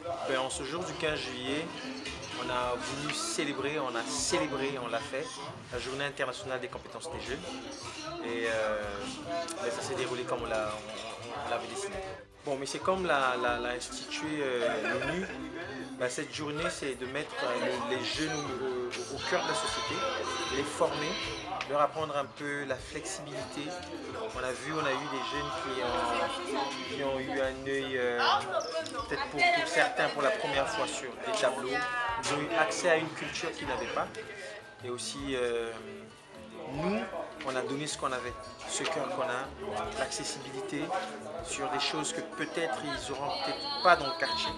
En ce jour du 15 juillet, on a voulu célébrer, on l'a fait, la Journée internationale des compétences des jeunes. Et ça s'est déroulé comme on l'avait dessiné. Bon, mais c'est comme l'a institué l'ONU. Cette journée, c'est de mettre les jeunes au cœur de la société, les former, leur apprendre un peu la flexibilité. On a eu des jeunes qui ont eu un œil, peut-être pour certains pour la première fois sur des tableaux. Ils ont eu accès à une culture qu'ils n'avaient pas. Et aussi, nous, on a donné ce qu'on avait, ce cœur qu'on a, l'accessibilité sur des choses que peut-être ils n'auront peut-être pas dans le quartier.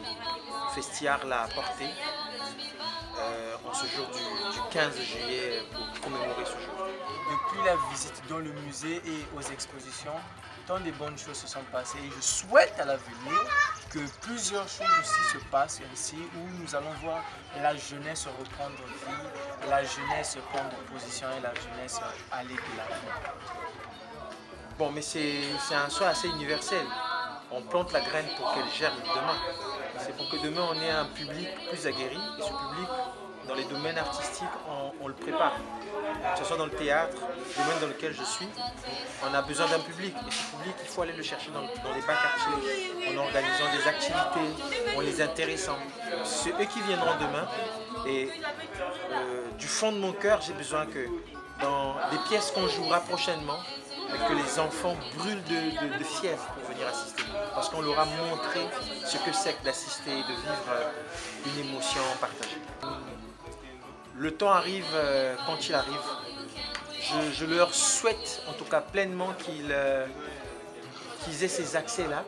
Festiar l'a apporté en ce jour du 15 juillet pour commémorer ce jour. Depuis la visite dans le musée et aux expositions, tant de bonnes choses se sont passées et je souhaite à l'avenir que plusieurs choses aussi se passent ici où nous allons voir la jeunesse reprendre vie, la jeunesse prendre position et la jeunesse aller de l'avant. Bon, mais c'est un choix assez universel. On plante la graine pour qu'elle germe demain. C'est pour que demain on ait un public plus aguerri et ce public, dans les domaines artistiques, on le prépare. Que ce soit dans le théâtre, le domaine dans lequel je suis, on a besoin d'un public. Et ce public, il faut aller le chercher dans les bas quartiers, en organisant des activités, en les intéressant. C'est eux qui viendront demain. Et du fond de mon cœur, j'ai besoin que dans les pièces qu'on jouera prochainement, que les enfants brûlent de fièvre pour venir assister. Parce qu'on leur a montré ce que c'est que d'assister, de vivre une émotion partagée. Le temps arrive quand il arrive. Je leur souhaite en tout cas pleinement qu'ils aient ces accès-là.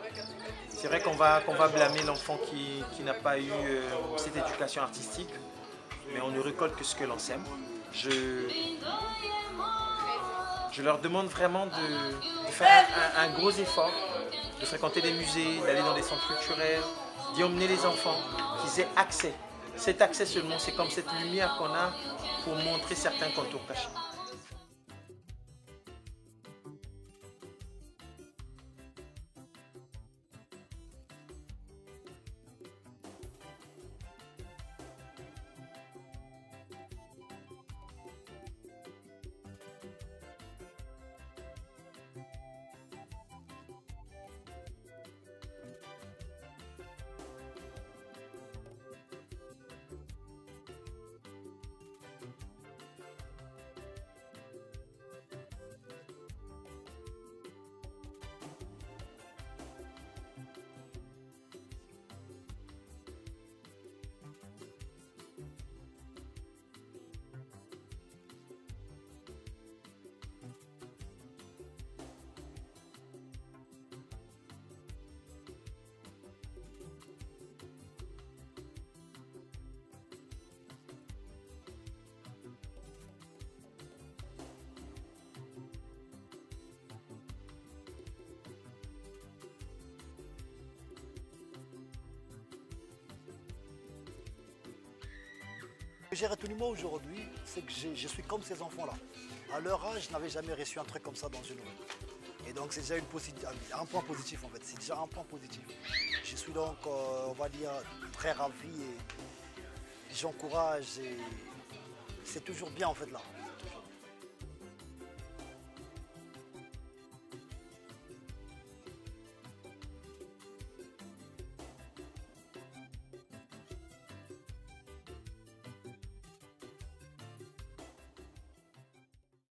C'est vrai qu'on va blâmer l'enfant qui n'a pas eu cette éducation artistique, mais on ne récolte que ce que l'on sème. Je leur demande vraiment de faire un gros effort, de fréquenter des musées, d'aller dans des centres culturels, d'y emmener les enfants, qu'ils aient accès. Cet accès seulement, c'est comme cette lumière qu'on a pour montrer certains contours cachés. Ce que j'ai retenu moi aujourd'hui, c'est que je suis comme ces enfants-là. À leur âge, je n'avais jamais reçu un truc comme ça dans une rue. Et donc c'est déjà un point positif en fait, c'est déjà un point positif. Je suis donc, on va dire, très ravi et j'encourage et c'est toujours bien en fait là. Toujours.